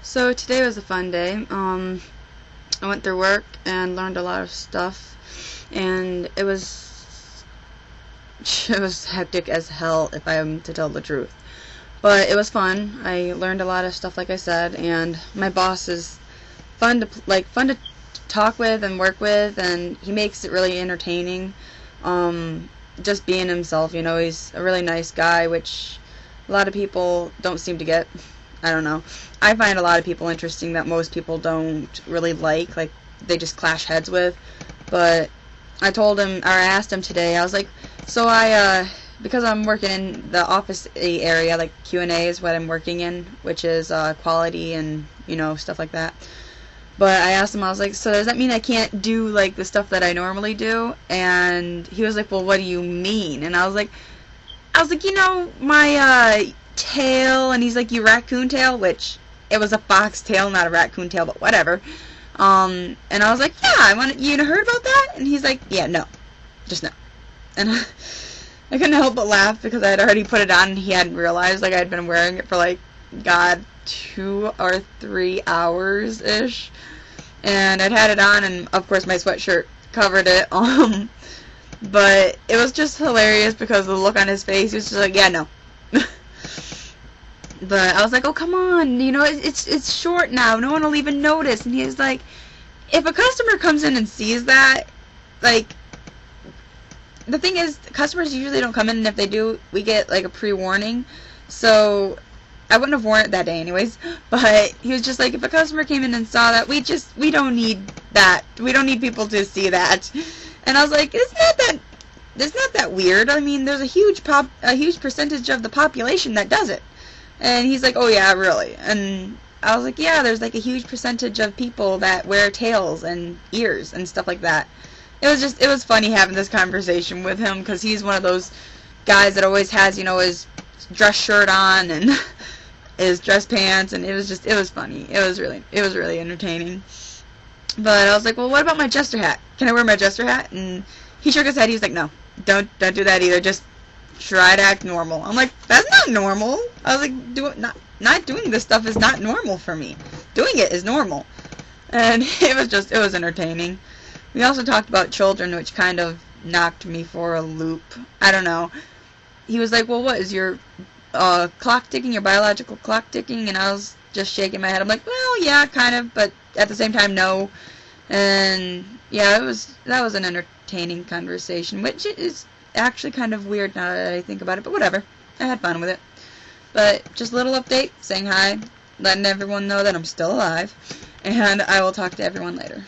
So today was a fun day. I went through work and learned a lot of stuff, and it was hectic as hell if I am to tell the truth. But it was fun. I learned a lot of stuff, like I said, and my boss is fun to talk with and work with, and he makes it really entertaining. Just being himself, he's a really nice guy, which a lot of people don't seem to get. I don't know. I find a lot of people interesting that most people don't really like they just clash heads with. But I told him, or I asked him today, I was like, so because I'm working in the office area, like Q&A is what I'm working in, which is quality and, stuff like that. But I asked him, I was like, so does that mean I can't do, like, the stuff that I normally do? And he was like, well, what do you mean? And I was like, my tail, and he's like, you raccoon tail, which it was a fox tail, not a raccoon tail, but whatever. And I was like, yeah, you heard about that? And he's like, yeah, no, just no. And I couldn't help but laugh because I had already put it on and he hadn't realized, like, I'd been wearing it for, like, God, 2 or 3 hours-ish. And I'd had it on, and of course my sweatshirt covered it. But it was just hilarious because the look on his face, he was just like, yeah, no. But I was like, oh, come on, it's short now, no one will even notice. And he's like, if a customer comes in and sees that, like, the thing is, customers usually don't come in, and if they do, we get, like, a pre-warning. So I wouldn't have worn it that day anyways, but he was just like, if a customer came in and saw that, we don't need that. We don't need people to see that. And I was like, it's not that weird. I mean, there's a huge percentage of the population that does it. And he's like, oh yeah, really? And I was like, yeah, there's like a huge percentage of people that wear tails and ears and stuff like that. It was funny having this conversation with him because he's one of those guys that always has, his dress shirt on and his dress pants, and it was funny. It was really entertaining. But I was like, well, what about my jester hat? Can I wear my jester hat? And he shook his head. He was like, no, don't do that either. Just try to act normal. I'm like, that's not normal. I was like, not doing this stuff is not normal for me. Doing it is normal. And it was entertaining. We also talked about children, which kind of knocked me for a loop. I don't know. He was like, well, what is your clock ticking, your biological clock ticking? And I was just shaking my head. I'm like, well, yeah, kind of, but at the same time, no. And yeah, that was an entertaining conversation, which is actually kind of weird now that I think about it, but whatever. I had fun with it. But just a little update, saying hi, letting everyone know that I'm still alive, and I will talk to everyone later.